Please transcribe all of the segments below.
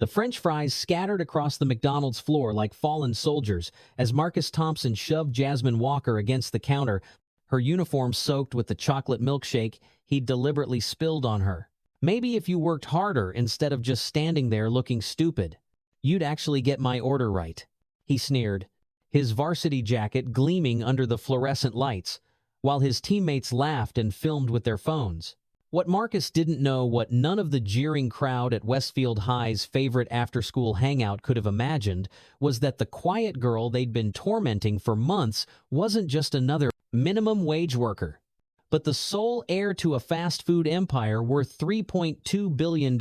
The French fries scattered across the McDonald's floor like fallen soldiers as Marcus Thompson shoved Jasmine Walker against the counter, her uniform soaked with the chocolate milkshake he'd deliberately spilled on her. "Maybe if you worked harder instead of just standing there looking stupid, you'd actually get my order right," he sneered, his varsity jacket gleaming under the fluorescent lights, while his teammates laughed and filmed with their phones. What Marcus didn't know, what none of the jeering crowd at Westfield High's favorite after-school hangout could have imagined, was that the quiet girl they'd been tormenting for months wasn't just another minimum wage worker, but the sole heir to a fast food empire worth $3.2 billion.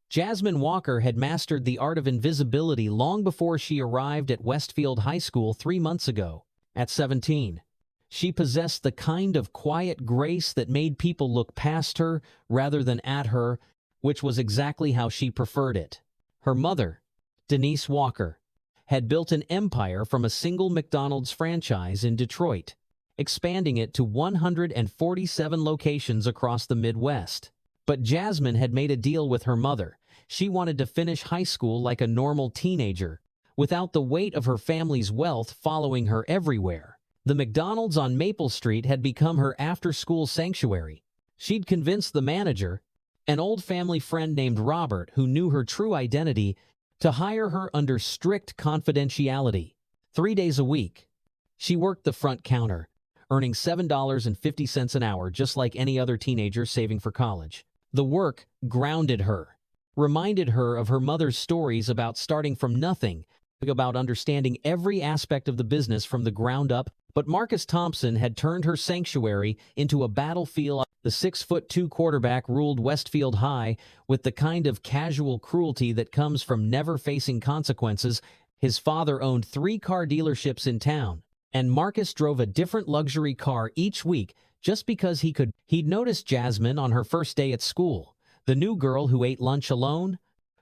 Jasmine Walker had mastered the art of invisibility long before she arrived at Westfield High School 3 months ago. At 17, she possessed the kind of quiet grace that made people look past her rather than at her, which was exactly how she preferred it. Her mother, Denise Walker, had built an empire from a single McDonald's franchise in Detroit, expanding it to 147 locations across the Midwest. But Jasmine had made a deal with her mother. She wanted to finish high school like a normal teenager, without the weight of her family's wealth following her everywhere. The McDonald's on Maple Street had become her after-school sanctuary. She'd convinced the manager, an old family friend named Robert who knew her true identity, to hire her under strict confidentiality. 3 days a week, she worked the front counter, earning $7.50 an hour just like any other teenager saving for college. The work grounded her, reminded her of her mother's stories about starting from nothing, about understanding every aspect of the business from the ground up. But Marcus Thompson had turned her sanctuary into a battlefield. The 6'2" quarterback ruled Westfield High with the kind of casual cruelty that comes from never facing consequences. His father owned 3 car dealerships in town, and Marcus drove a different luxury car each week just because he could. He'd noticed Jasmine on her first day at school, the new girl who ate lunch alone,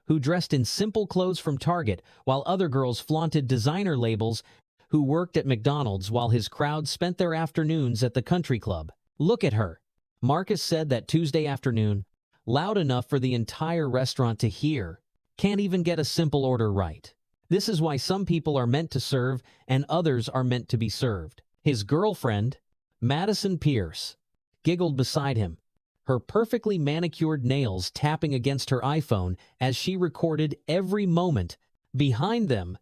who dressed in simple clothes from Target while other girls flaunted designer labels, who worked at McDonald's while his crowd spent their afternoons at the country club. "Look at her," Marcus said that Tuesday afternoon, loud enough for the entire restaurant to hear. "Can't even get a simple order right. This is why some people are meant to serve and others are meant to be served." His girlfriend, Madison Pierce, giggled beside him, her perfectly manicured nails tapping against her iPhone as she recorded every moment. Behind them,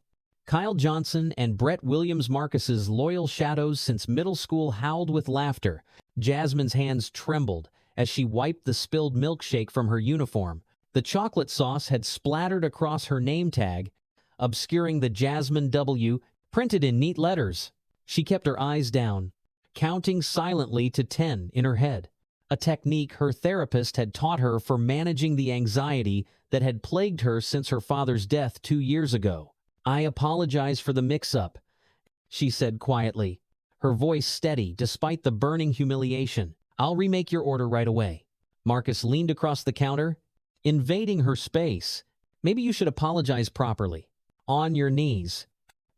Kyle Johnson and Brett Williams, Marcus's loyal shadows since middle school, howled with laughter. Jasmine's hands trembled as she wiped the spilled milkshake from her uniform. The chocolate sauce had splattered across her name tag, obscuring the Jasmine W printed in neat letters. She kept her eyes down, counting silently to 10 in her head, a technique her therapist had taught her for managing the anxiety that had plagued her since her father's death 2 years ago. "I apologize for the mix-up," she said quietly, her voice steady despite the burning humiliation. "I'll remake your order right away." Marcus leaned across the counter, invading her space. "Maybe you should apologize properly. On your knees.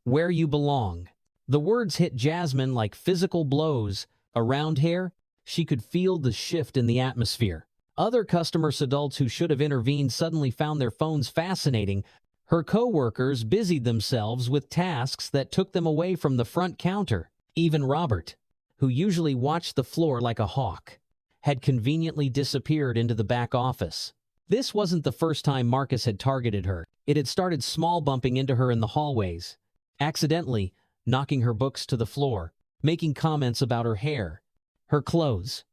Where you belong." The words hit Jasmine like physical blows. Around here, she could feel the shift in the atmosphere. Other customers, adults who should have intervened, suddenly found their phones fascinating. Her co-workers busied themselves with tasks that took them away from the front counter. Even Robert, who usually watched the floor like a hawk, had conveniently disappeared into the back office. This wasn't the first time Marcus had targeted her. It had started small, bumping into her in the hallways, accidentally knocking her books to the floor, making comments about her hair, her clothes.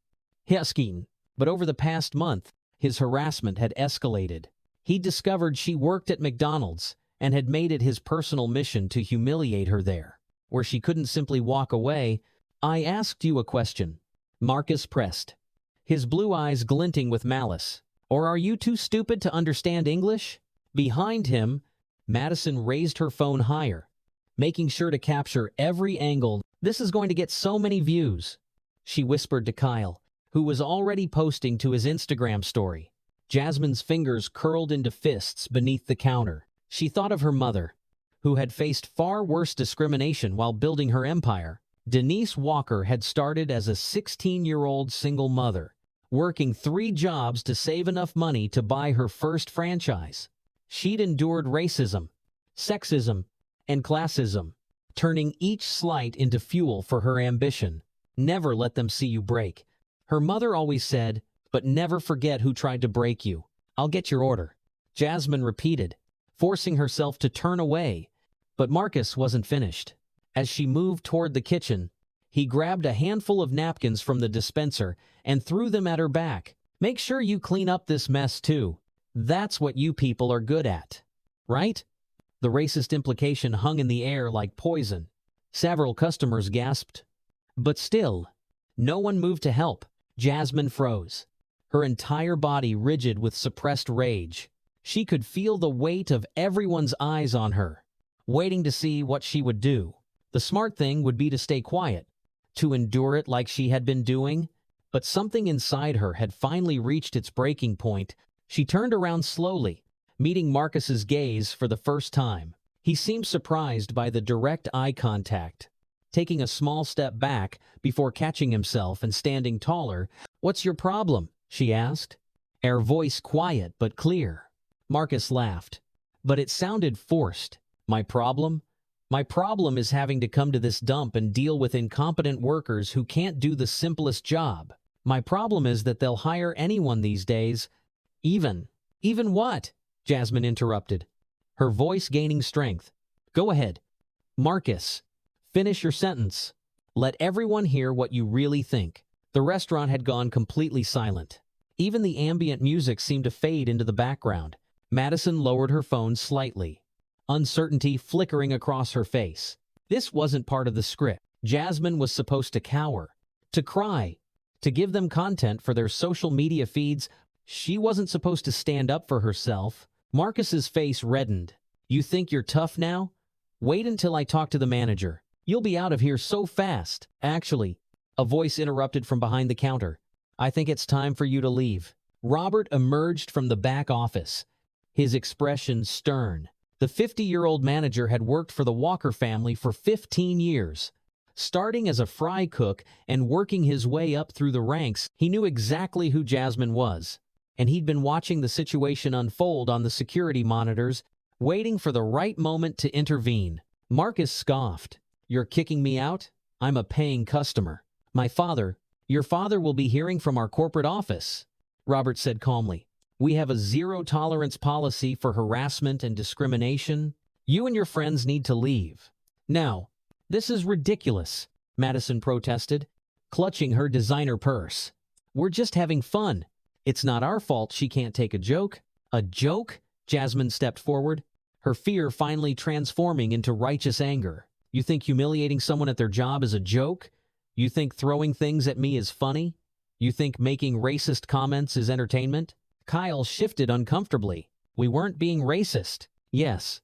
But over the past month, his harassment had escalated. He discovered she worked at McDonald's and had made it his personal mission to humiliate her there, where she couldn't simply walk away. "I asked you a question," Marcus pressed, his blue eyes glinting with malice. "Or are you too stupid to understand English?" Behind him, Madison raised her phone higher, making sure to capture every angle. "This is going to get so many views," she whispered to Kyle, who was already posting to his Instagram story. Jasmine's fingers curled into fists beneath the counter. She thought of her mother, who had faced far worse discrimination while building her empire. Denise Walker had started as a 16-year-old single mother, working 3 jobs to save enough money to buy her first franchise. She'd endured racism, sexism, and classism, turning each slight into fuel for her ambition. Never let them see you break. Her mother always said, but never forget who tried to break you. I'll get your order, Jasmine repeated, forcing herself to turn away. But Marcus wasn't finished. As she moved toward the kitchen, he grabbed a handful of napkins from the dispenser and threw them at her back. Make sure you clean up this mess too. That's what you people are good at, right? The racist implication hung in the air like poison. Several customers gasped. But still, no one moved to help. Jasmine froze, her entire body rigid with suppressed rage. She could feel the weight of everyone's eyes on her, waiting to see what she would do. The smart thing would be to stay quiet, to endure it like she had been doing, but something inside her had finally reached its breaking point. She turned around slowly, meeting Marcus's gaze for the first time. He seemed surprised by the direct eye contact, taking a small step back before catching himself and standing taller. "What's your problem?" she asked, her voice quiet but clear. Marcus laughed, but it sounded forced. My problem? My problem is having to come to this dump and deal with incompetent workers who can't do the simplest job. My problem is that they'll hire anyone these days. Even what? Jasmine interrupted, her voice gaining strength. Go ahead, Marcus. Finish your sentence. Let everyone hear what you really think. The restaurant had gone completely silent. Even the ambient music seemed to fade into the background. Madison lowered her phone slightly, uncertainty flickering across her face. This wasn't part of the script. Jasmine was supposed to cower, to cry, to give them content for their social media feeds. She wasn't supposed to stand up for herself. Marcus's face reddened. You think you're tough now? Wait until I talk to the manager. You'll be out of here so fast. Actually, a voice interrupted from behind the counter. I think it's time for you to leave. Robert emerged from the back office, his expression stern. The 50-year-old manager had worked for the Walker family for 15 years. Starting as a fry cook and working his way up through the ranks, he knew exactly who Jasmine was, and he'd been watching the situation unfold on the security monitors, waiting for the right moment to intervene. Marcus scoffed. You're kicking me out? I'm a paying customer. Your father will be hearing from our corporate office, Robert said calmly. We have a zero-tolerance policy for harassment and discrimination. You and your friends need to leave. Now, this is ridiculous, Madison protested, clutching her designer purse. We're just having fun. It's not our fault she can't take a joke. A joke? Jasmine stepped forward, her fear finally transforming into righteous anger. You think humiliating someone at their job is a joke? You think throwing things at me is funny? You think making racist comments is entertainment? Kyle shifted uncomfortably. We weren't being racist. Yes,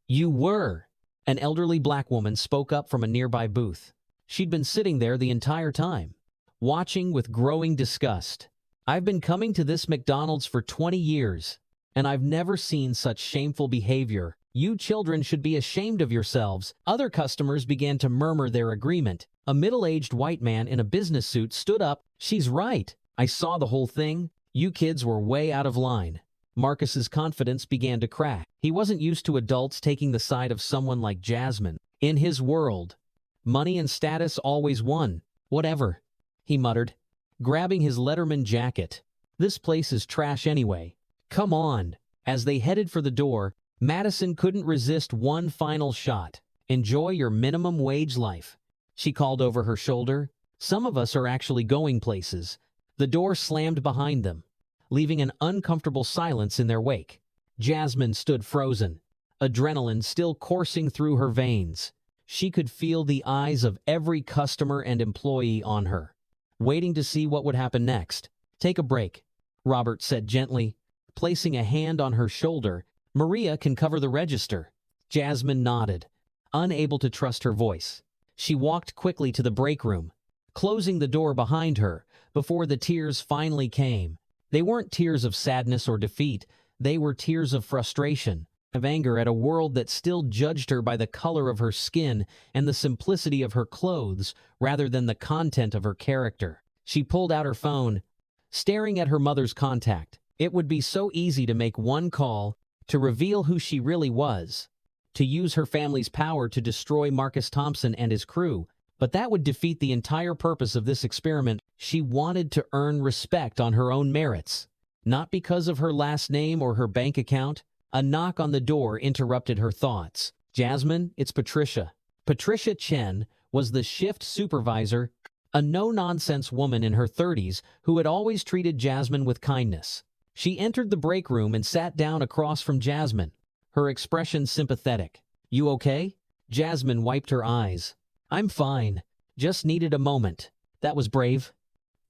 you were. An elderly black woman spoke up from a nearby booth. She'd been sitting there the entire time, watching with growing disgust. I've been coming to this McDonald's for 20 years, and I've never seen such shameful behavior. You children should be ashamed of yourselves. Other customers began to murmur their agreement. A middle-aged white man in a business suit stood up. She's right. I saw the whole thing. You kids were way out of line. Marcus's confidence began to crack. He wasn't used to adults taking the side of someone like Jasmine. In his world, money and status always won. Whatever, he muttered, grabbing his Letterman jacket. This place is trash anyway. Come on. As they headed for the door, Madison couldn't resist one final shot. Enjoy your minimum wage life, she called over her shoulder. Some of us are actually going places. The door slammed behind them, leaving an uncomfortable silence in their wake. Jasmine stood frozen, adrenaline still coursing through her veins. She could feel the eyes of every customer and employee on her, waiting to see what would happen next. Take a break, Robert said gently, placing a hand on her shoulder. Maria can cover the register. Jasmine nodded, unable to trust her voice. She walked quickly to the break room, closing the door behind her before the tears finally came. They weren't tears of sadness or defeat. They were tears of frustration, of anger at a world that still judged her by the color of her skin and the simplicity of her clothes rather than the content of her character. She pulled out her phone, staring at her mother's contact. It would be so easy to make one call, to reveal who she really was, to use her family's power to destroy Marcus Thompson and his crew. But that would defeat the entire purpose of this experiment. She wanted to earn respect on her own merits, not because of her last name or her bank account. A knock on the door interrupted her thoughts. Jasmine, it's Patricia. Patricia Chen was the shift supervisor, a no-nonsense woman in her 30s who had always treated Jasmine with kindness. She entered the break room and sat down across from Jasmine, her expression sympathetic. "You okay?" Jasmine wiped her eyes. "I'm fine. Just needed a moment." "That was brave.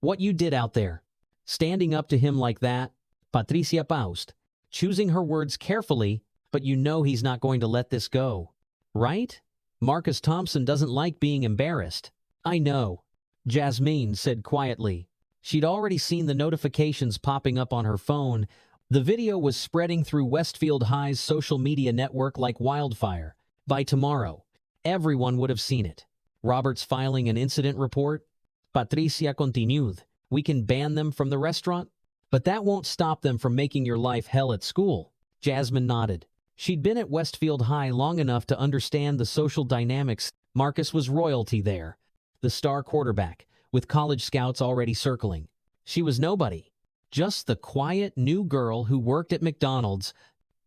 What you did out there. Standing up to him like that." Patricia paused, choosing her words carefully, "But you know he's not going to let this go, right? Marcus Thompson doesn't like being embarrassed." "I know," Jasmine said quietly. She'd already seen the notifications popping up on her phone. The video was spreading through Westfield High's social media network like wildfire. By tomorrow, everyone would have seen it. Robert's filing an incident report. Patricia continued. "We can ban them from the restaurant, but that won't stop them from making your life hell at school." Jasmine nodded. She'd been at Westfield High long enough to understand the social dynamics. Marcus was royalty there, the star quarterback, with college scouts already circling. She was nobody, just the quiet new girl who worked at McDonald's.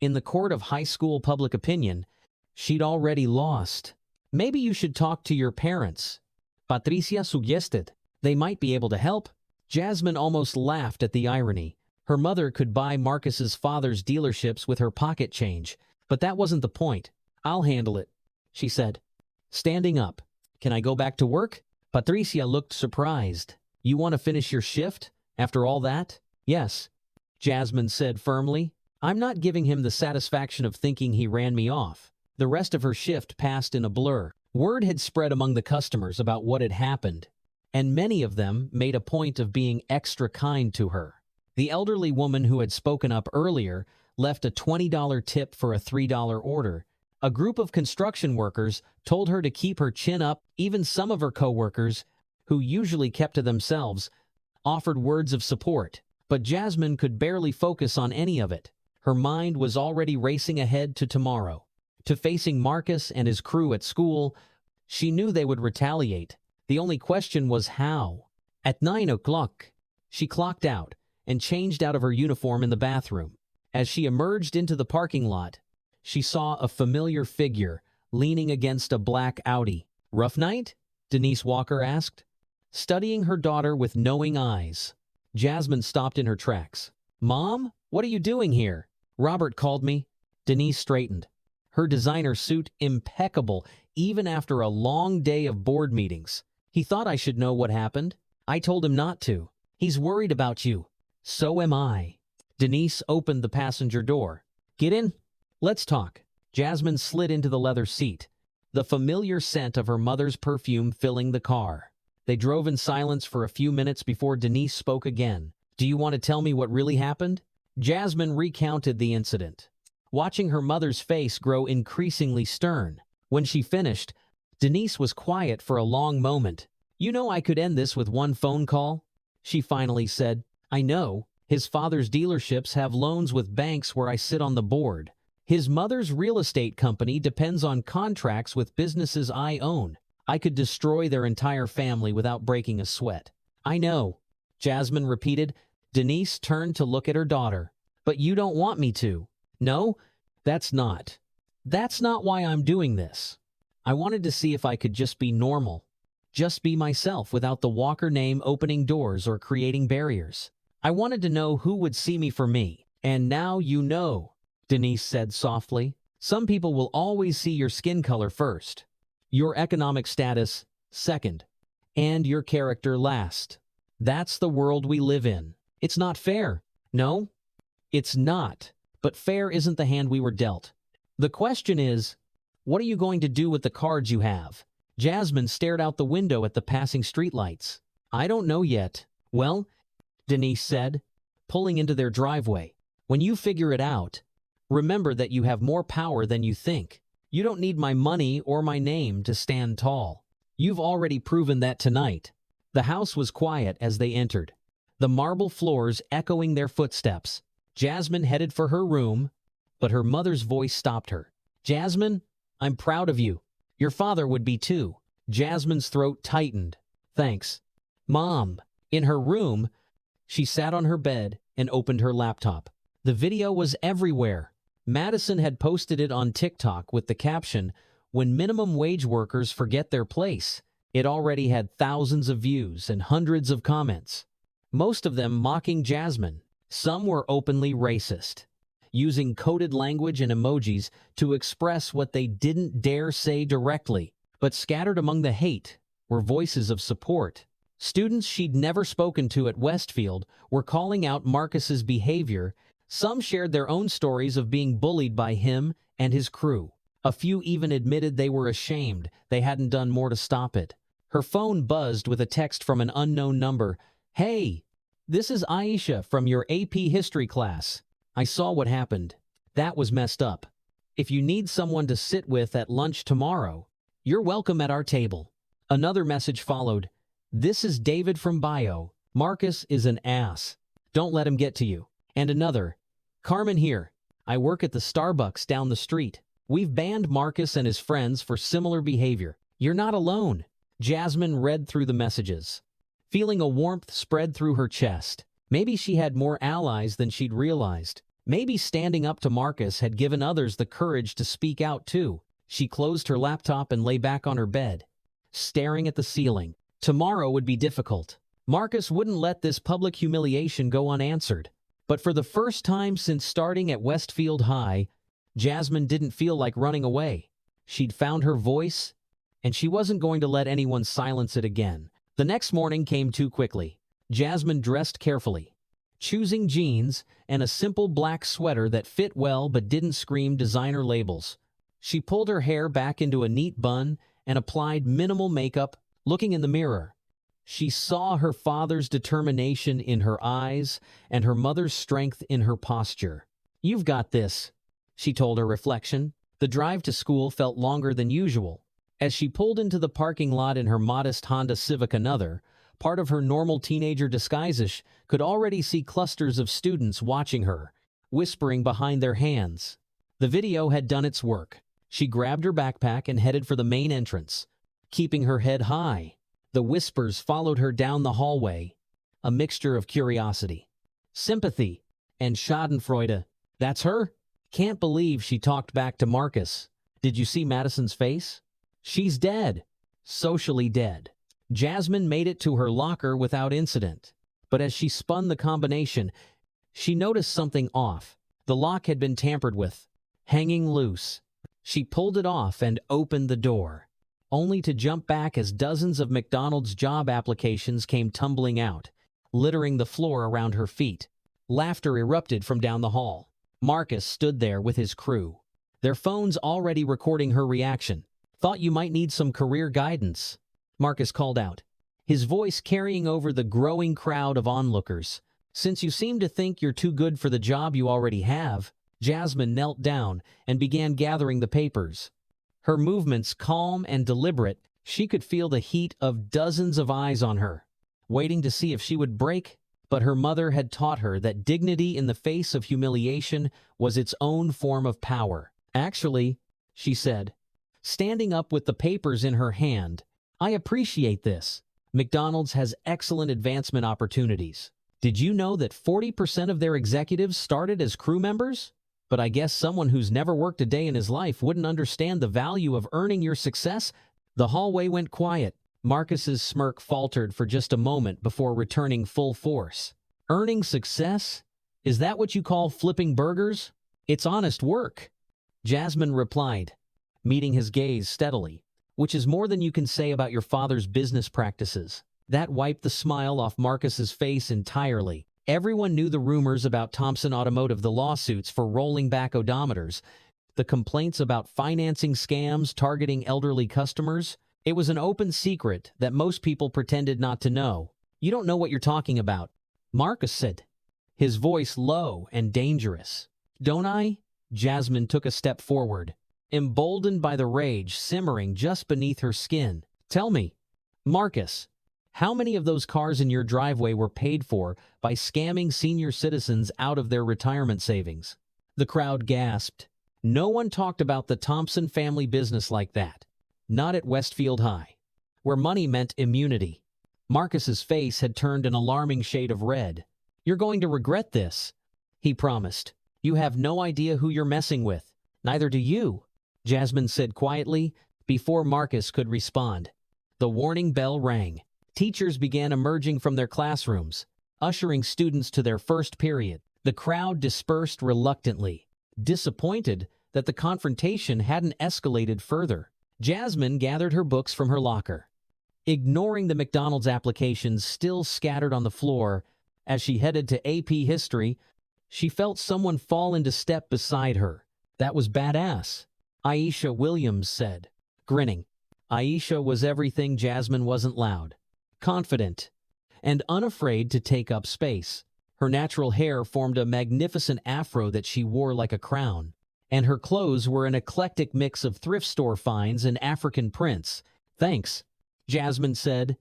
In the court of high school public opinion, she'd already lost. "Maybe you should talk to your parents," Patricia suggested. "They might be able to help." Jasmine almost laughed at the irony. Her mother could buy Marcus's father's dealerships with her pocket change, but that wasn't the point. "I'll handle it," she said, standing up. "Can I go back to work?" Patricia looked surprised. "You want to finish your shift after all that?" "Yes," Jasmine said firmly. "I'm not giving him the satisfaction of thinking he ran me off." The rest of her shift passed in a blur. Word had spread among the customers about what had happened, and many of them made a point of being extra kind to her. The elderly woman who had spoken up earlier left a $20 tip for a $3 order. A group of construction workers told her to keep her chin up. Even some of her co-workers, who usually kept to themselves, offered words of support. But Jasmine could barely focus on any of it. Her mind was already racing ahead to tomorrow, to facing Marcus and his crew at school. She knew they would retaliate. The only question was how. At 9 o'clock, she clocked out and changed out of her uniform in the bathroom. As she emerged into the parking lot, she saw a familiar figure leaning against a black Audi. "Rough night?" Denise Walker asked, studying her daughter with knowing eyes. Jasmine stopped in her tracks. "Mom, what are you doing here?" "Robert called me." Denise straightened, her designer suit impeccable even after a long day of board meetings. "He thought I should know what happened. I told him not to. He's worried about you." "So am I." Denise opened the passenger door. "Get in. Let's talk." Jasmine slid into the leather seat, the familiar scent of her mother's perfume filling the car. They drove in silence for a few minutes before Denise spoke again. "Do you want to tell me what really happened?" Jasmine recounted the incident, watching her mother's face grow increasingly stern. When she finished, Denise was quiet for a long moment. "You know I could end this with one phone call," she finally said. "I know. His father's dealerships have loans with banks where I sit on the board. His mother's real estate company depends on contracts with businesses I own. I could destroy their entire family without breaking a sweat." "I know," Jasmine repeated. Denise turned to look at her daughter. "But you don't want me to." "No, that's not why I'm doing this. I wanted to see if I could just be normal. Just be myself without the Walker name opening doors or creating barriers. I wanted to know who would see me for me. And now you know," Denise said softly. "Some people will always see your skin color first, your economic status second, and your character last. That's the world we live in. It's not fair." "No, it's not. But fair isn't the hand we were dealt. The question is, what are you going to do with the cards you have?" Jasmine stared out the window at the passing streetlights. "I don't know yet." "Well," Denise said, pulling into their driveway, "when you figure it out, remember that you have more power than you think. You don't need my money or my name to stand tall. You've already proven that tonight." The house was quiet as they entered, the marble floors echoing their footsteps. Jasmine headed for her room, but her mother's voice stopped her. "Jasmine, I'm proud of you. Your father would be too." Jasmine's throat tightened. "Thanks, Mom." In her room, she sat on her bed and opened her laptop. The video was everywhere. Madison had posted it on TikTok with the caption, "When minimum wage workers forget their place." It already had thousands of views and hundreds of comments, most of them mocking Jasmine. Some were openly racist, using coded language and emojis to express what they didn't dare say directly. But scattered among the hate were voices of support. Students she'd never spoken to at Westfield were calling out Marcus's behavior. Some shared their own stories of being bullied by him and his crew. A few even admitted they were ashamed they hadn't done more to stop it. Her phone buzzed with a text from an unknown number. "Hey, this is Aisha from your AP history class. I saw what happened. That was messed up. If you need someone to sit with at lunch tomorrow, you're welcome at our table." Another message followed. "This is David from Bio. Marcus is an ass. Don't let him get to you." And another. "Carmen here. I work at the Starbucks down the street. We've banned Marcus and his friends for similar behavior. You're not alone." Jasmine read through the messages, feeling a warmth spread through her chest. Maybe she had more allies than she'd realized. Maybe standing up to Marcus had given others the courage to speak out too. She closed her laptop and lay back on her bed, staring at the ceiling. Tomorrow would be difficult. Marcus wouldn't let this public humiliation go unanswered. But for the first time since starting at Westfield High, Jasmine didn't feel like running away. She'd found her voice, and she wasn't going to let anyone silence it again. The next morning came too quickly. Jasmine dressed carefully, choosing jeans and a simple black sweater that fit well but didn't scream designer labels. She pulled her hair back into a neat bun and applied minimal makeup. Looking in the mirror, she saw her father's determination in her eyes and her mother's strength in her posture. "You've got this," she told her reflection. The drive to school felt longer than usual. As she pulled into the parking lot in her modest Honda Civic, another part of her normal teenager disguise, could already see clusters of students watching her, whispering behind their hands. The video had done its work. She grabbed her backpack and headed for the main entrance, keeping her head high. The whispers followed her down the hallway, a mixture of curiosity, sympathy, and schadenfreude. "That's her? Can't believe she talked back to Marcus. Did you see Madison's face? She's dead. Socially dead." Jasmine made it to her locker without incident. But as she spun the combination, she noticed something off. The lock had been tampered with, hanging loose. She pulled it off and opened the door, only to jump back as dozens of McDonald's job applications came tumbling out, littering the floor around her feet. Laughter erupted from down the hall. Marcus stood there with his crew, their phones already recording her reaction. "Thought you might need some career guidance," Marcus called out, his voice carrying over the growing crowd of onlookers. "Since you seem to think you're too good for the job you already have." Jasmine knelt down and began gathering the papers. Her movements calm and deliberate. She could feel the heat of dozens of eyes on her, waiting to see if she would break. But her mother had taught her that dignity in the face of humiliation was its own form of power. "Actually," she said, standing up with the papers in her hand, "I appreciate this. McDonald's has excellent advancement opportunities. Did you know that 40% of their executives started as crew members? But I guess someone who's never worked a day in his life wouldn't understand the value of earning your success." The hallway went quiet. Marcus's smirk faltered for just a moment before returning full force. "Earning success? Is that what you call flipping burgers? It's honest work," Jasmine replied, meeting his gaze steadily. "Which is more than you can say about your father's business practices." That wiped the smile off Marcus's face entirely. Everyone knew the rumors about Thompson Automotive, the lawsuits for rolling back odometers, the complaints about financing scams targeting elderly customers. It was an open secret that most people pretended not to know. "You don't know what you're talking about," Marcus said, his voice low and dangerous. "Don't I?" Jasmine took a step forward, emboldened by the rage simmering just beneath her skin. "Tell me, Marcus, how many of those cars in your driveway were paid for by scamming senior citizens out of their retirement savings?" The crowd gasped. No one talked about the Thompson family business like that. Not at Westfield High, where money meant immunity. Marcus's face had turned an alarming shade of red. "You're going to regret this," he promised. "You have no idea who you're messing with. Neither do you," Jasmine said quietly, before Marcus could respond. The warning bell rang. Teachers began emerging from their classrooms, ushering students to their first period. The crowd dispersed reluctantly, disappointed that the confrontation hadn't escalated further. Jasmine gathered her books from her locker, ignoring the McDonald's applications still scattered on the floor. As she headed to AP History, she felt someone fall into step beside her. "That was badass," Aisha Williams said, grinning. Aisha was everything Jasmine wasn't: loud, confident, and unafraid to take up space. Her natural hair formed a magnificent afro that she wore like a crown, and her clothes were an eclectic mix of thrift store finds and African prints. "Thanks," Jasmine said,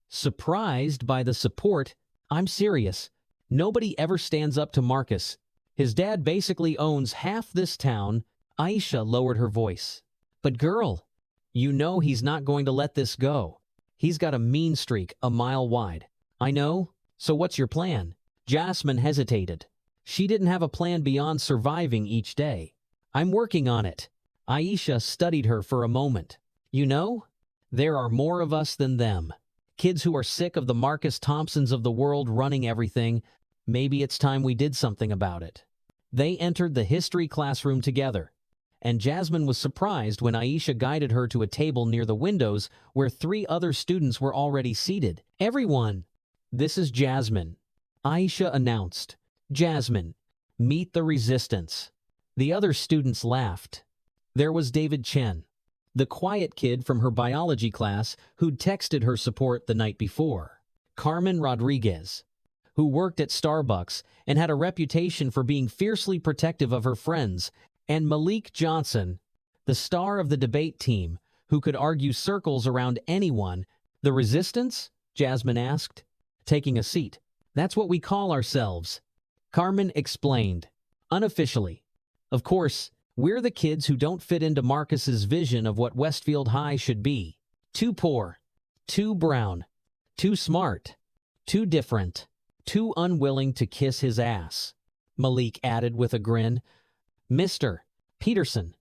surprised by the support. "I'm serious. Nobody ever stands up to Marcus. His dad basically owns half this town." Aisha lowered her voice. "But girl, you know he's not going to let this go. He's got a mean streak a mile wide." "I know. So what's your plan?" Jasmine hesitated. She didn't have a plan beyond surviving each day. "I'm working on it." Aisha studied her for a moment. "You know, there are more of us than them. Kids who are sick of the Marcus Thompsons of the world running everything. Maybe it's time we did something about it." They entered the history classroom together, and Jasmine was surprised when Aisha guided her to a table near the windows where 3 other students were already seated. "Everyone, this is Jasmine," Aisha announced. "Jasmine, meet the resistance." The other students laughed. There was David Chen, the quiet kid from her biology class who'd texted her support the night before. Carmen Rodriguez, who worked at Starbucks and had a reputation for being fiercely protective of her friends, and Malik Johnson, the star of the debate team, who could argue circles around anyone. "The resistance?" Jasmine asked, taking a seat. "That's what we call ourselves," Carmen explained, unofficially. "Of course, we're the kids who don't fit into Marcus's vision of what Westfield High should be. Too poor, too brown, too smart, too different, too unwilling to kiss his ass," Malik added with a grin. Mr. Peterson,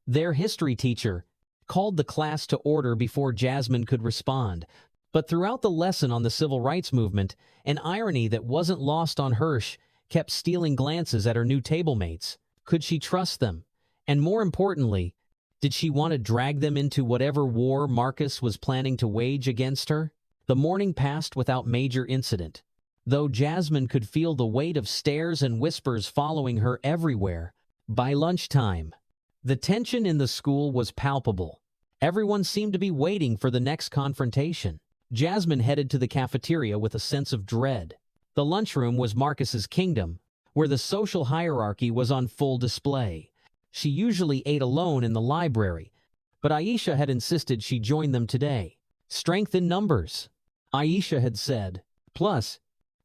their history teacher, called the class to order before Jasmine could respond. But throughout the lesson on the civil rights movement, an irony that wasn't lost on Hirsch kept stealing glances at her new tablemates. Could she trust them? And more importantly, did she want to drag them into whatever war Marcus was planning to wage against her? The morning passed without major incident, though Jasmine could feel the weight of stares and whispers following her everywhere. By lunchtime, the tension in the school was palpable. Everyone seemed to be waiting for the next confrontation. Jasmine headed to the cafeteria with a sense of dread. The lunchroom was Marcus's kingdom, where the social hierarchy was on full display. She usually ate alone in the library, but Aisha had insisted she join them today. "Strength in numbers," Aisha had said. "Plus,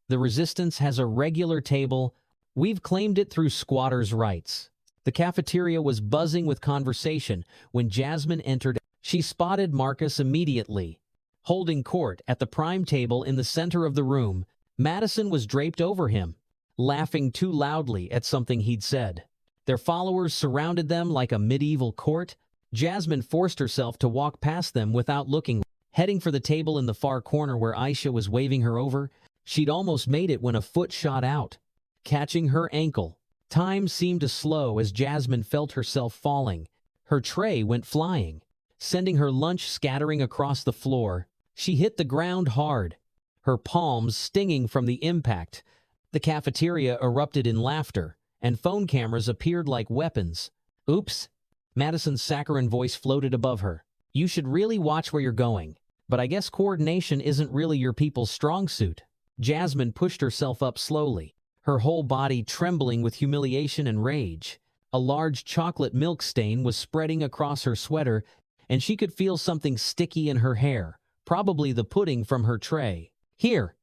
the resistance has a regular table. We've claimed it through squatters' rights." The cafeteria was buzzing with conversation when Jasmine entered. She spotted Marcus immediately, holding court at the prime table in the center of the room. Madison was draped over him, laughing too loudly at something he'd said. Their followers surrounded them like a medieval court. Jasmine forced herself to walk past them without looking, heading for the table in the far corner where Aisha was waving her over. She'd almost made it when a foot shot out, catching her ankle. Time seemed to slow as Jasmine felt herself falling. Her tray went flying, sending her lunch scattering across the floor. She hit the ground hard, her palms stinging from the impact. The cafeteria erupted in laughter, and phone cameras appeared like weapons. "Oops," Madison's saccharine voice floated above her. "You should really watch where you're going. But I guess coordination isn't really your people's strong suit." Jasmine pushed herself up slowly, her whole body trembling with humiliation and rage. A large chocolate milk stain was spreading across her sweater, and she could feel something sticky in her hair, probably the pudding from her tray. "Here,"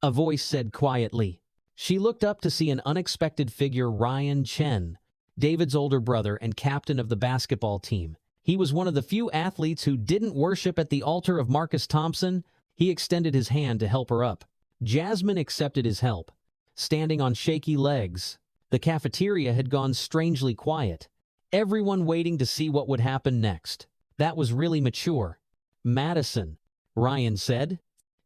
a voice said quietly. She looked up to see an unexpected figure, Ryan Chen, David's older brother and captain of the basketball team. He was one of the few athletes who didn't worship at the altar of Marcus Thompson. He extended his hand to help her up. Jasmine accepted his help, standing on shaky legs. The cafeteria had gone strangely quiet, everyone waiting to see what would happen next. That was really mature. Madison, Ryan said,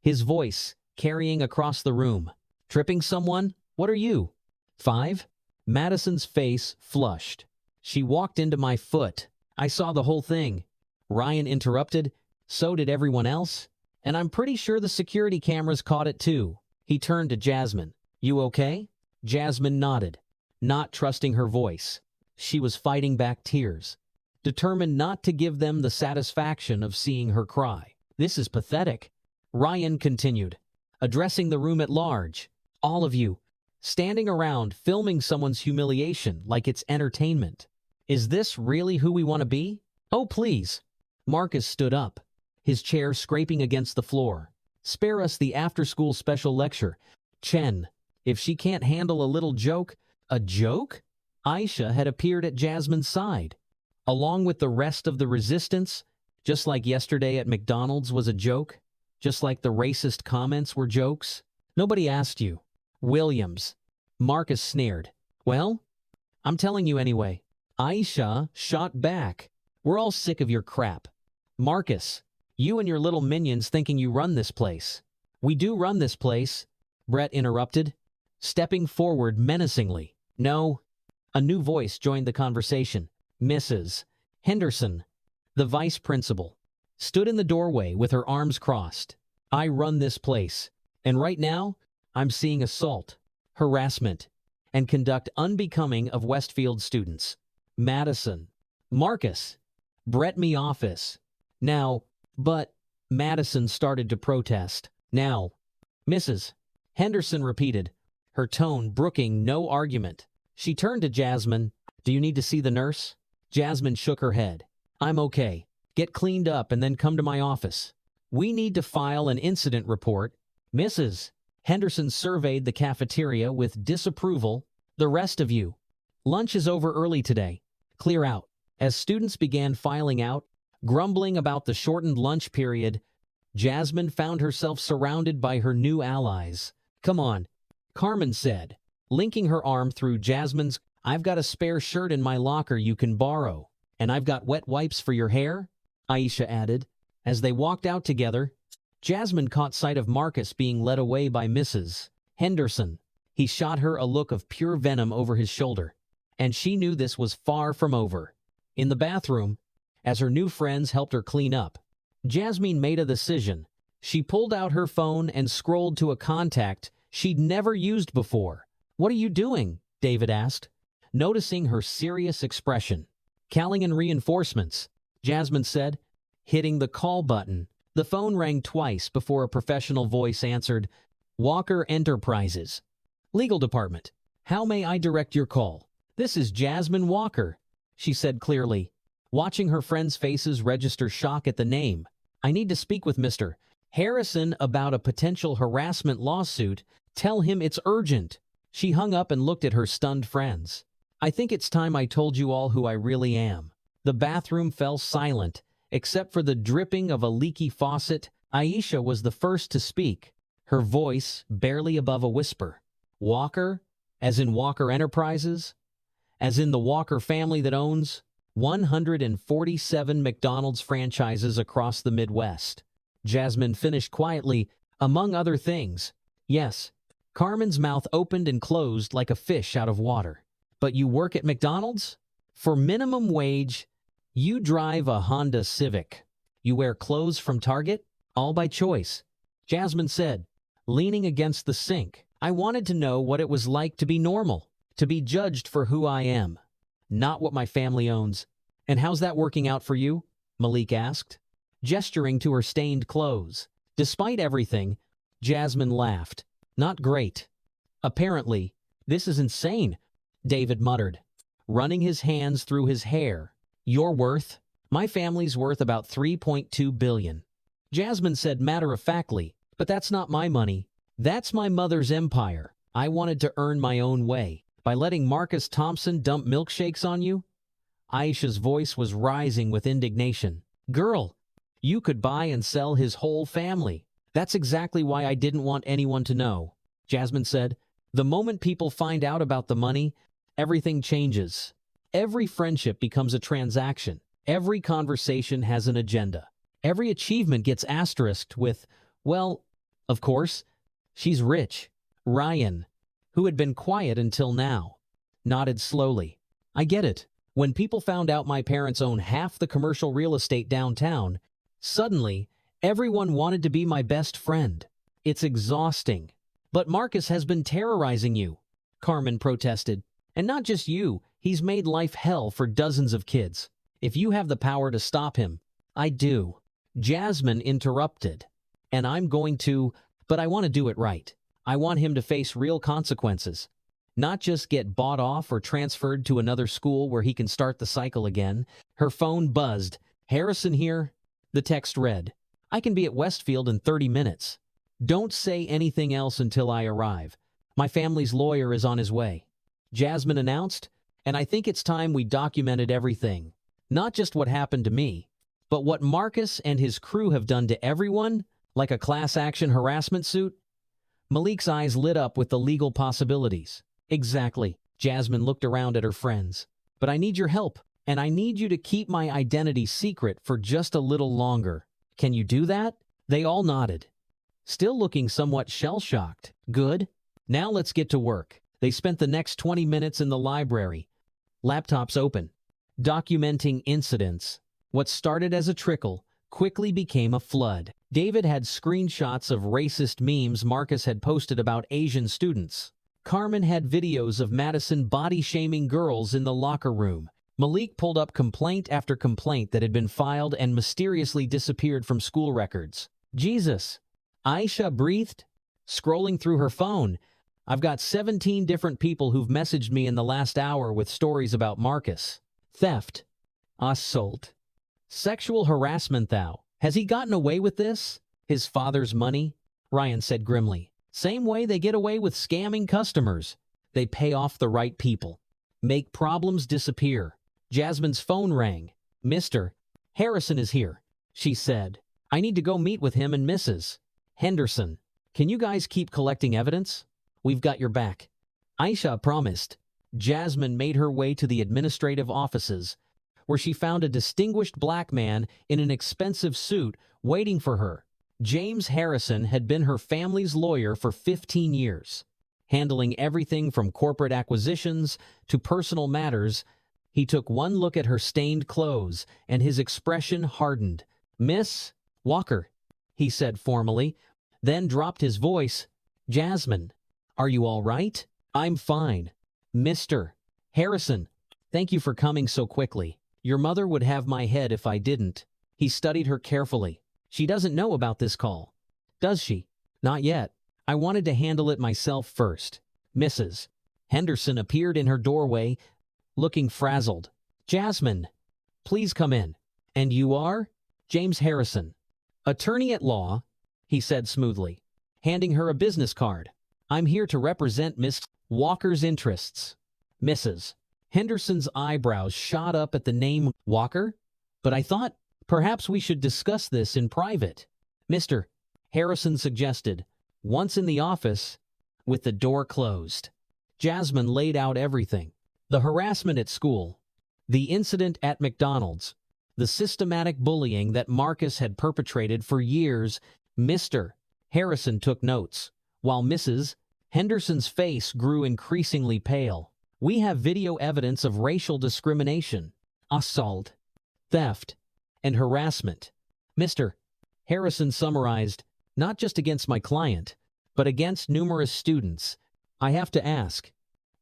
his voice carrying across the room. Tripping someone? What are you? 5? Madison's face flushed. She walked into my foot. I saw the whole thing. Ryan interrupted. So did everyone else. And I'm pretty sure the security cameras caught it too. He turned to Jasmine. You okay? Jasmine nodded, not trusting her voice. She was fighting back tears, determined not to give them the satisfaction of seeing her cry. This is pathetic. Ryan continued, addressing the room at large. All of you, standing around filming someone's humiliation like it's entertainment. Is this really who we want to be? Oh, please. Marcus stood up, his chair scraping against the floor. Spare us the after-school special lecture. Chen, if she can't handle a little joke. A joke? Aisha had appeared at Jasmine's side, along with the rest of the resistance, just like yesterday at McDonald's was a joke, just like the racist comments were jokes. Nobody asked you. Williams. Marcus sneered. Well, I'm telling you anyway. Aisha shot back. We're all sick of your crap. Marcus, you and your little minions thinking you run this place. We do run this place, Brett interrupted, stepping forward menacingly. No. A new voice joined the conversation. Mrs. Henderson, the vice principal, stood in the doorway with her arms crossed. I run this place, and right now, I'm seeing assault, harassment, and conduct unbecoming of Westfield students. Madison. Marcus. Brett me office. Now, but, Madison started to protest. Now, Mrs. Henderson repeated, her tone brooking no argument. She turned to Jasmine. Do you need to see the nurse? Jasmine shook her head. I'm okay. Get cleaned up and then come to my office. We need to file an incident report. Mrs. Henderson surveyed the cafeteria with disapproval. The rest of you. Lunch is over early today. Clear out. As students began filing out, grumbling about the shortened lunch period, Jasmine found herself surrounded by her new allies. Come on, Carmen said, linking her arm through Jasmine's. I've got a spare shirt in my locker you can borrow. And I've got wet wipes for your hair, Aisha added. As they walked out together, Jasmine caught sight of Marcus being led away by Mrs. Henderson. He shot her a look of pure venom over his shoulder, and she knew this was far from over. In the bathroom, as her new friends helped her clean up, Jasmine made a decision. She pulled out her phone and scrolled to a contact she'd never used before. What are you doing? David asked, noticing her serious expression. Calling in reinforcements, Jasmine said, hitting the call button. The phone rang twice before a professional voice answered. Walker Enterprises. Legal Department. How may I direct your call? This is Jasmine Walker, she said clearly, watching her friends' faces register shock at the name. I need to speak with Mr. Harrison about a potential harassment lawsuit. Tell him it's urgent. She hung up and looked at her stunned friends. I think it's time I told you all who I really am. The bathroom fell silent, except for the dripping of a leaky faucet. Aisha was the first to speak, her voice barely above a whisper. Walker? As in Walker Enterprises? As in the Walker family that owns 147 McDonald's franchises across the Midwest. Jasmine finished quietly, among other things. Yes. Carmen's mouth opened and closed like a fish out of water. But you work at McDonald's? For minimum wage, you drive a Honda Civic. You wear clothes from Target? All by choice. Jasmine said, leaning against the sink. I wanted to know what it was like to be normal, to be judged for who I am, not what my family owns. And how's that working out for you? Malik asked, gesturing to her stained clothes. Despite everything, Jasmine laughed. Not great. Apparently, this is insane, David muttered, running his hands through his hair. Your worth? My family's worth about $3.2 billion. Jasmine said matter-of-factly, but that's not my money. That's my mother's empire. I wanted to earn my own way, By letting Marcus Thompson dump milkshakes on you? Aisha's voice was rising with indignation. Girl, you could buy and sell his whole family. That's exactly why I didn't want anyone to know, Jasmine said. The moment people find out about the money, everything changes. Every friendship becomes a transaction. Every conversation has an agenda. Every achievement gets asterisked with, well, of course, she's rich. Ryan, who had been quiet until now, nodded slowly. I get it. When people found out my parents own half the commercial real estate downtown, suddenly, everyone wanted to be my best friend. It's exhausting. But Marcus has been terrorizing you, Carmen protested. And not just you, he's made life hell for dozens of kids. If you have the power to stop him, I do. Jasmine interrupted. And I'm going to, but I want to do it right. I want him to face real consequences. Not just get bought off or transferred to another school where he can start the cycle again. Her phone buzzed. Harrison here? The text read, I can be at Westfield in 30 minutes. Don't say anything else until I arrive. My family's lawyer is on his way. Jasmine announced, and I think it's time we documented everything. Not just what happened to me, but what Marcus and his crew have done to everyone, like a class action harassment suit. Malik's eyes lit up with the legal possibilities. Exactly. Jasmine looked around at her friends. But I need your help, and I need you to keep my identity secret for just a little longer. Can you do that? They all nodded, still looking somewhat shell-shocked. Good. Now let's get to work. They spent the next 20 minutes in the library, laptops open, documenting incidents. What started as a trickle quickly became a flood. David had screenshots of racist memes Marcus had posted about Asian students. Carmen had videos of Madison body-shaming girls in the locker room. Malik pulled up complaint after complaint that had been filed and mysteriously disappeared from school records. Jesus! Aisha breathed, scrolling through her phone. I've got 17 different people who've messaged me in the last hour with stories about Marcus. Theft. Assault. Sexual harassment thou. Has he gotten away with this? His father's money? Ryan said grimly. Same way they get away with scamming customers. They pay off the right people. Make problems disappear. Jasmine's phone rang. Mr. Harrison is here, she said. I need to go meet with him and Mrs. Henderson. Can you guys keep collecting evidence? We've got your back. Aisha promised. Jasmine made her way to the administrative offices, where she found a distinguished black man in an expensive suit waiting for her. James Harrison had been her family's lawyer for 15 years, handling everything from corporate acquisitions to personal matters. He took one look at her stained clothes, and his expression hardened. Miss Walker, he said formally, then dropped his voice. Jasmine, are you all right? I'm fine. Mr. Harrison, thank you for coming so quickly. Your mother would have my head if I didn't. He studied her carefully. She doesn't know about this call, does she? Not yet. I wanted to handle it myself first. Mrs. Henderson appeared in her doorway, looking frazzled. Jasmine, please come in. And you are? James Harrison. Attorney at law, he said smoothly, handing her a business card. I'm here to represent Miss Walker's interests. Mrs. Henderson's eyebrows shot up at the name Walker. But I thought, perhaps we should discuss this in private. Mr. Harrison suggested, once in the office, with the door closed. Jasmine laid out everything. The harassment at school, the incident at McDonald's, the systematic bullying that Marcus had perpetrated for years. Mr. Harrison took notes, while Mrs. Henderson's face grew increasingly pale. We have video evidence of racial discrimination, assault, theft, and harassment. Mr. Harrison summarized, not just against my client, but against numerous students. I have to ask,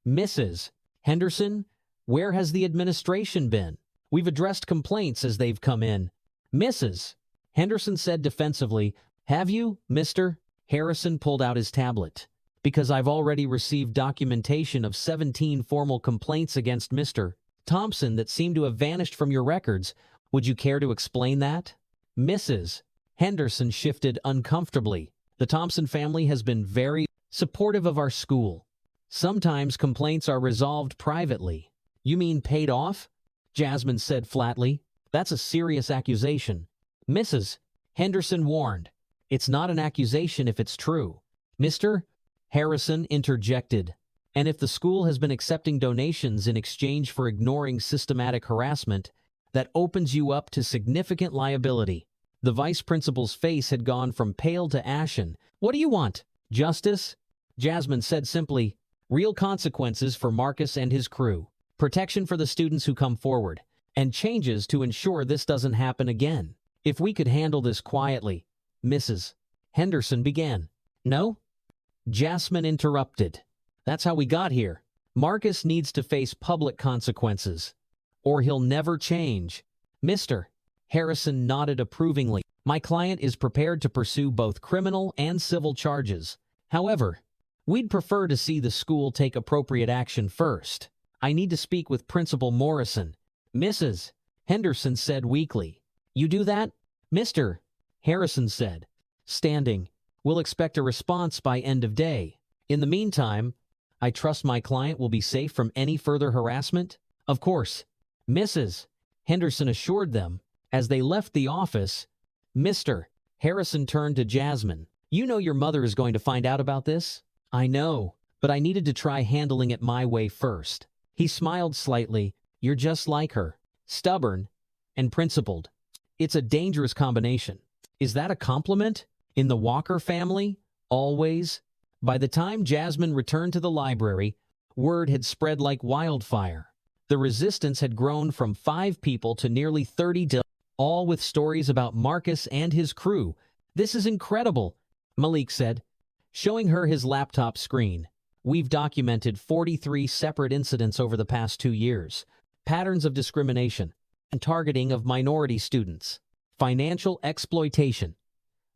Mrs. Henderson, where has the administration been? We've addressed complaints as they've come in. Mrs. Henderson said defensively, have you, Mr. Harrison pulled out his tablet. Because I've already received documentation of 17 formal complaints against Mr. Thompson that seem to have vanished from your records. Would you care to explain that? Mrs. Henderson shifted uncomfortably. The Thompson family has been very supportive of our school. Sometimes complaints are resolved privately. You mean paid off? Jasmine said flatly. That's a serious accusation. Mrs. Henderson warned. It's not an accusation if it's true. Mr. Harrison interjected. And if the school has been accepting donations in exchange for ignoring systematic harassment, that opens you up to significant liability. The vice principal's face had gone from pale to ashen. What do you want? Justice? Jasmine said simply. Real consequences for Marcus and his crew. Protection for the students who come forward. And changes to ensure this doesn't happen again. If we could handle this quietly. Mrs. Henderson began. No? Jasmine interrupted. That's how we got here. Marcus needs to face public consequences, or he'll never change. Mr. Harrison nodded approvingly. My client is prepared to pursue both criminal and civil charges. However, we'd prefer to see the school take appropriate action first. I need to speak with Principal Morrison. Mrs. Henderson said weakly. You do that? Mr. Harrison said, standing. We'll expect a response by end of day. In the meantime, I trust my client will be safe from any further harassment? Of course. Mrs. Henderson assured them. As they left the office, Mr. Harrison turned to Jasmine. You know your mother is going to find out about this? I know, but I needed to try handling it my way first. He smiled slightly. You're just like her. Stubborn and principled. It's a dangerous combination. Is that a compliment? In the Walker family? Always? By the time Jasmine returned to the library, word had spread like wildfire. The resistance had grown from 5 people to nearly 30, all with stories about Marcus and his crew. This is incredible, Malik said, showing her his laptop screen. We've documented 43 separate incidents over the past 2 years. Patterns of discrimination and targeting of minority students. Financial exploitation.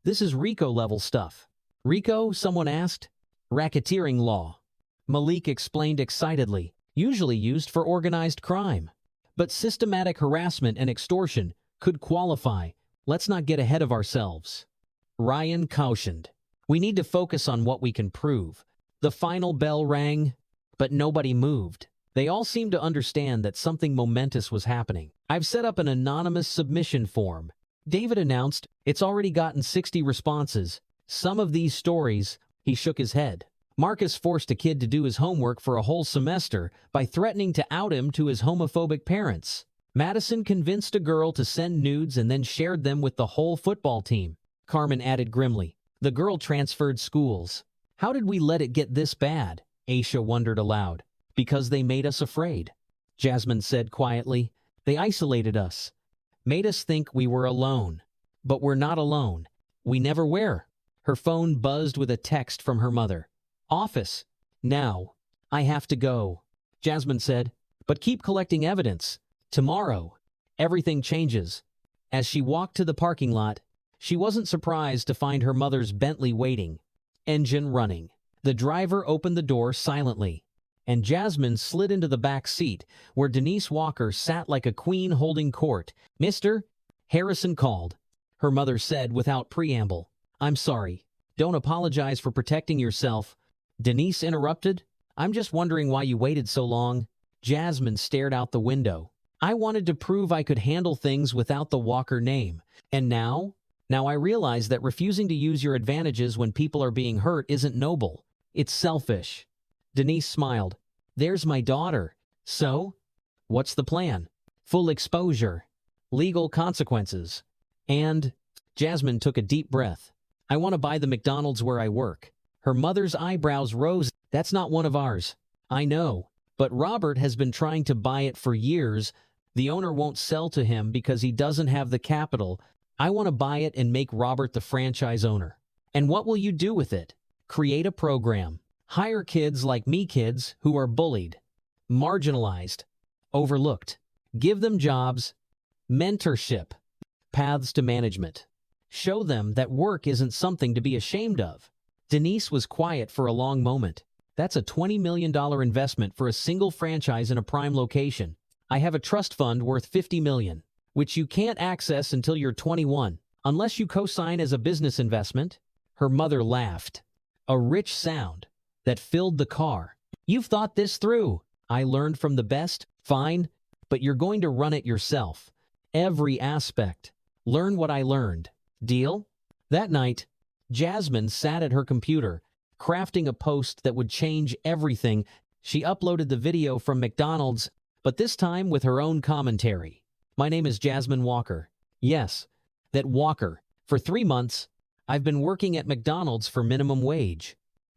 This is RICO-level stuff. RICO, someone asked? Racketeering law. Malik explained excitedly, usually used for organized crime. But systematic harassment and extortion could qualify. Let's not get ahead of ourselves. Ryan cautioned. We need to focus on what we can prove. The final bell rang, but nobody moved. They all seemed to understand that something momentous was happening. I've set up an anonymous submission form. David announced. It's already gotten 60 responses. Some of these stories, he shook his head. Marcus forced a kid to do his homework for a whole semester by threatening to out him to his homophobic parents. Madison convinced a girl to send nudes and then shared them with the whole football team. Carmen added grimly. The girl transferred schools. How did we let it get this bad? Aisha wondered aloud. Because they made us afraid. Jasmine said quietly. They isolated us. Made us think we were alone. But we're not alone. We never were. Her phone buzzed with a text from her mother. Office. Now. I have to go. Jasmine said. But keep collecting evidence. Tomorrow. Everything changes. As she walked to the parking lot, she wasn't surprised to find her mother's Bentley waiting. Engine running. The driver opened the door silently, and Jasmine slid into the back seat, where Denise Walker sat like a queen holding court. Mr. Harrison called. Her mother said without preamble. I'm sorry. Don't apologize for protecting yourself. Denise interrupted. I'm just wondering why you waited so long. Jasmine stared out the window. I wanted to prove I could handle things without the Walker name. And now? Now I realize that refusing to use your advantages when people are being hurt isn't noble. It's selfish. Denise smiled. There's my daughter. So? What's the plan? Full exposure. Legal consequences. And? Jasmine took a deep breath. I want to buy the McDonald's where I work. Her mother's eyebrows rose. That's not one of ours. I know. But Robert has been trying to buy it for years. The owner won't sell to him because he doesn't have the capital. I want to buy it and make Robert the franchise owner. And what will you do with it? Create a program. Hire kids like me, kids who are bullied, marginalized, overlooked. Give them jobs, mentorship, paths to management. Show them that work isn't something to be ashamed of. Denise was quiet for a long moment. That's a $20 million investment for a single franchise in a prime location. I have a trust fund worth $50 million, which you can't access until you're 21, unless you co-sign as a business investment. Her mother laughed. A rich sound that filled the car. You've thought this through. I learned from the best, fine, but you're going to run it yourself. Every aspect. Learn what I learned. Deal? That night, Jasmine sat at her computer, crafting a post that would change everything. She uploaded the video from McDonald's, but this time with her own commentary. My name is Jasmine Walker. Yes, that Walker. For 3 months, I've been working at McDonald's for minimum wage,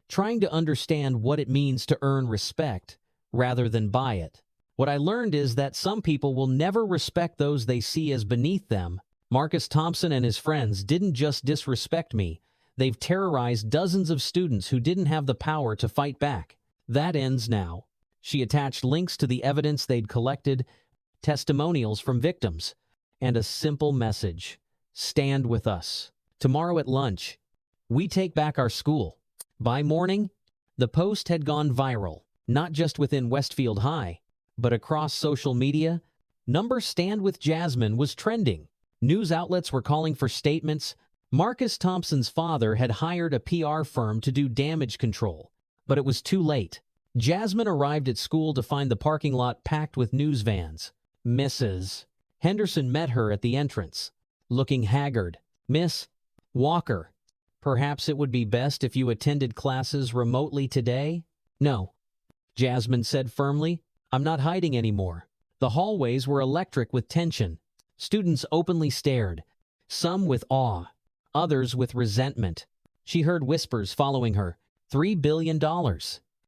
trying to understand what it means to earn respect rather than buy it. What I learned is that some people will never respect those they see as beneath them. Marcus Thompson and his friends didn't just disrespect me. They've terrorized dozens of students who didn't have the power to fight back. That ends now. She attached links to the evidence they'd collected, testimonials from victims, and a simple message. Stand with us. Tomorrow at lunch, we take back our school. By morning, the post had gone viral, not just within Westfield High, but across social media. Stand with Jasmine was trending. News outlets were calling for statements. Marcus Thompson's father had hired a PR firm to do damage control, but it was too late. Jasmine arrived at school to find the parking lot packed with news vans. Mrs. Henderson met her at the entrance, looking haggard. Miss Walker, perhaps it would be best if you attended classes remotely today? No, Jasmine said firmly. I'm not hiding anymore. The hallways were electric with tension. Students openly stared, some with awe, others with resentment. She heard whispers following her. $3 billion.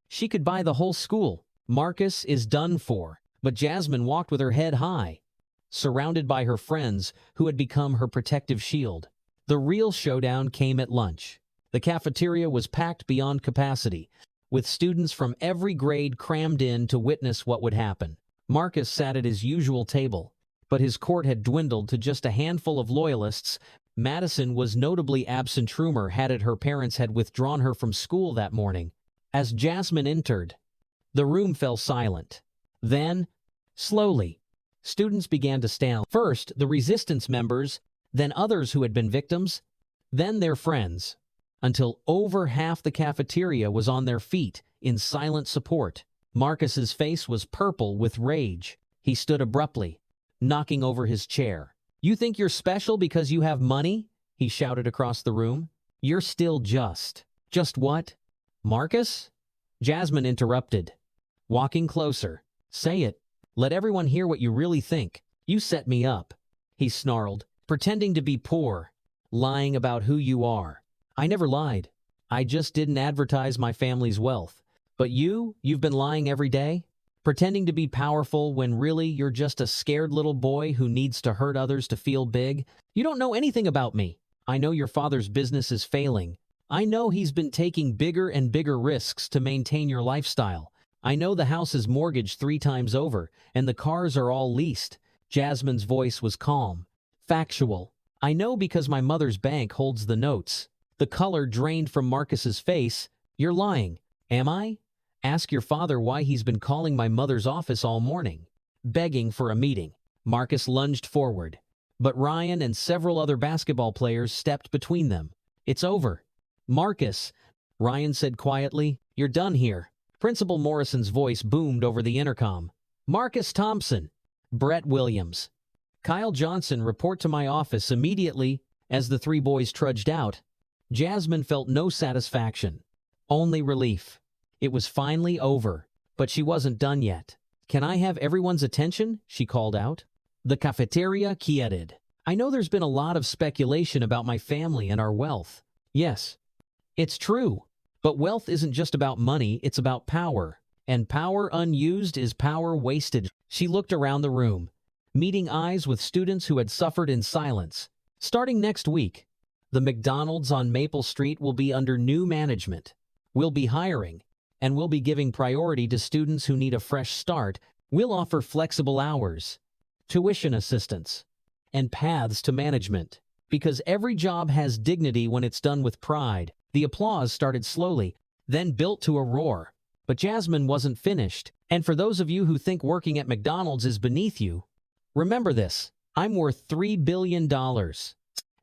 She could buy the whole school. Marcus is done for. But Jasmine walked with her head high, surrounded by her friends who had become her protective shield. The real showdown came at lunch. The cafeteria was packed beyond capacity, with students from every grade crammed in to witness what would happen. Marcus sat at his usual table, but his court had dwindled to just a handful of loyalists. Madison was notably absent. Rumor had it her parents had withdrawn her from school that morning. As Jasmine entered, the room fell silent. Then, slowly, students began to stand. First, the resistance members, then others who had been victims, then their friends, until over half the cafeteria was on their feet in silent support. Marcus's face was purple with rage. He stood abruptly, knocking over his chair. You think you're special because you have money? He shouted across the room. You're still just what? Marcus? Jasmine interrupted, walking closer. Say it. Let everyone hear what you really think. You set me up, he snarled, pretending to be poor, lying about who you are. I never lied. I just didn't advertise my family's wealth. But you've been lying every day, pretending to be powerful when really you're just a scared little boy who needs to hurt others to feel big. You don't know anything about me. I know your father's business is failing. I know he's been taking bigger and bigger risks to maintain your lifestyle. I know the house is mortgaged 3 times over, and the cars are all leased. Jasmine's voice was calm, factual. I know because my mother's bank holds the notes. The color drained from Marcus's face. You're lying. Am I? Ask your father why he's been calling my mother's office all morning, begging for a meeting. Marcus lunged forward, but Ryan and several other basketball players stepped between them. It's over. Marcus, Ryan said quietly, you're done here. Principal Morrison's voice boomed over the intercom. Marcus Thompson, Brett Williams, Kyle Johnson, report to my office immediately. As the 3 boys trudged out, Jasmine felt no satisfaction, only relief. It was finally over, but she wasn't done yet. Can I have everyone's attention? She called out. The cafeteria quieted. I know there's been a lot of speculation about my family and our wealth. Yes, it's true. But wealth isn't just about money, it's about power. And power unused is power wasted. She looked around the room, meeting eyes with students who had suffered in silence. Starting next week, the McDonald's on Maple Street will be under new management. We'll be hiring, and we'll be giving priority to students who need a fresh start. We'll offer flexible hours, tuition assistance, and paths to management. Because every job has dignity when it's done with pride. The applause started slowly, then built to a roar. But Jasmine wasn't finished. And for those of you who think working at McDonald's is beneath you, remember this. I'm worth $3 billion.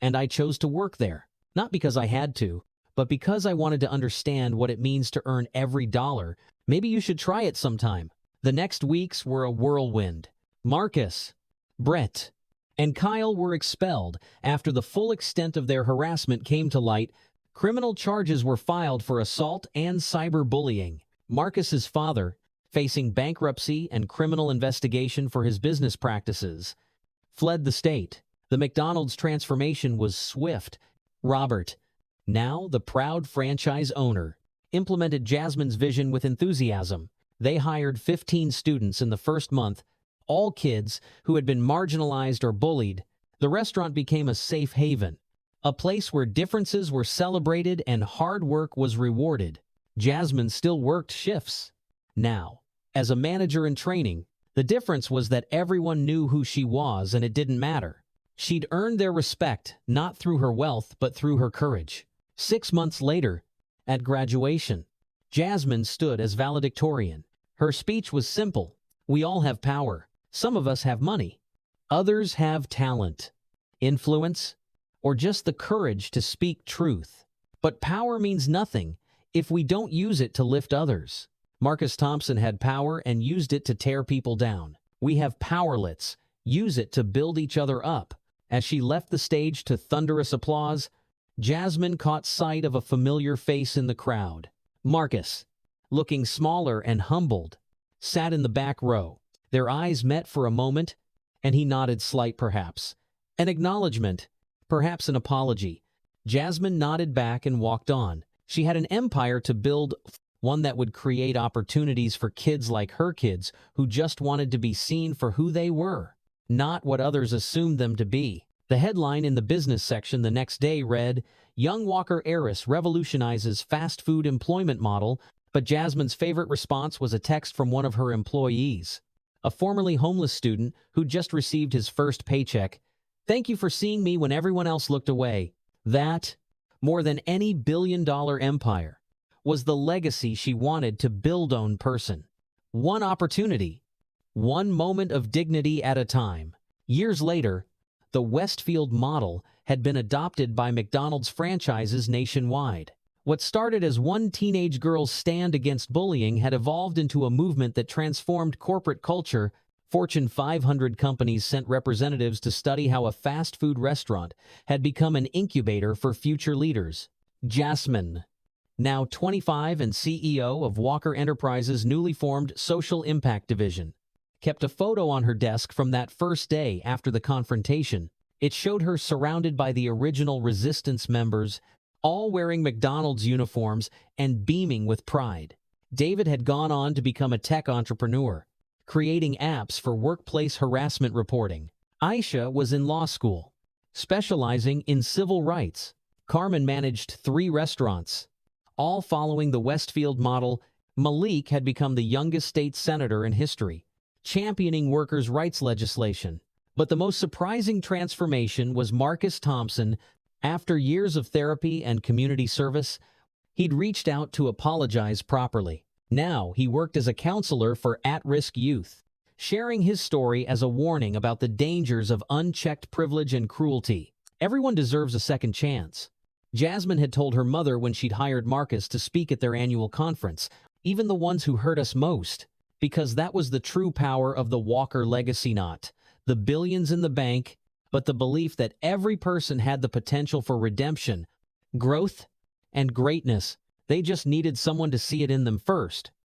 And I chose to work there, not because I had to, but because I wanted to understand what it means to earn every dollar. Maybe you should try it sometime. The next weeks were a whirlwind. Marcus, Brett, and Kyle were expelled after the full extent of their harassment came to light. Criminal charges were filed for assault and cyberbullying. Marcus's father, facing bankruptcy and criminal investigation for his business practices, fled the state. The McDonald's transformation was swift. Robert, now the proud franchise owner, implemented Jasmine's vision with enthusiasm. They hired 15 students in the first month, all kids who had been marginalized or bullied. The restaurant became a safe haven, a place where differences were celebrated and hard work was rewarded. Jasmine still worked shifts. Now, as a manager in training, the difference was that everyone knew who she was and it didn't matter. She'd earned their respect, not through her wealth, but through her courage. 6 months later, at graduation, Jasmine stood as valedictorian. Her speech was simple. We all have power. Some of us have money. Others have talent, influence, or just the courage to speak truth. But power means nothing if we don't use it to lift others. Marcus Thompson had power and used it to tear people down. We have power. Let's use it to build each other up. As she left the stage to thunderous applause, Jasmine caught sight of a familiar face in the crowd. Marcus, looking smaller and humbled, sat in the back row. Their eyes met for a moment, and he nodded slight perhaps. An acknowledgement, perhaps an apology. Jasmine nodded back and walked on. She had an empire to build, one that would create opportunities for kids like her kids who just wanted to be seen for who they were, not what others assumed them to be. The headline in the business section the next day read, "Young Walker heiress revolutionizes fast food employment model," but Jasmine's favorite response was a text from one of her employees, a formerly homeless student who just received his first paycheck. "Thank you for seeing me when everyone else looked away." That, more than any billion-dollar empire, was the legacy she wanted to build on person. One opportunity, one moment of dignity at a time. Years later, the Westfield model had been adopted by McDonald's franchises nationwide. What started as one teenage girl's stand against bullying had evolved into a movement that transformed corporate culture. Fortune 500 companies sent representatives to study how a fast food restaurant had become an incubator for future leaders. Jasmine, now 25 and CEO of Walker Enterprises' newly formed Social Impact Division, kept a photo on her desk from that first day after the confrontation. It showed her surrounded by the original resistance members, all wearing McDonald's uniforms and beaming with pride. David had gone on to become a tech entrepreneur, creating apps for workplace harassment reporting. Aisha was in law school, specializing in civil rights. Carmen managed 3 restaurants, all following the Westfield model. Malik had become the youngest state senator in history, championing workers' rights legislation. But the most surprising transformation was Marcus Thompson. After years of therapy and community service, he'd reached out to apologize properly. Now he worked as a counselor for at-risk youth, sharing his story as a warning about the dangers of unchecked privilege and cruelty. Everyone deserves a second chance. Jasmine had told her mother when she'd hired Marcus to speak at their annual conference, "Even the ones who hurt us most," because that was the true power of the Walker legacy, not the billions in the bank, but the belief that every person had the potential for redemption, growth, and greatness. They just needed someone to see it in them first.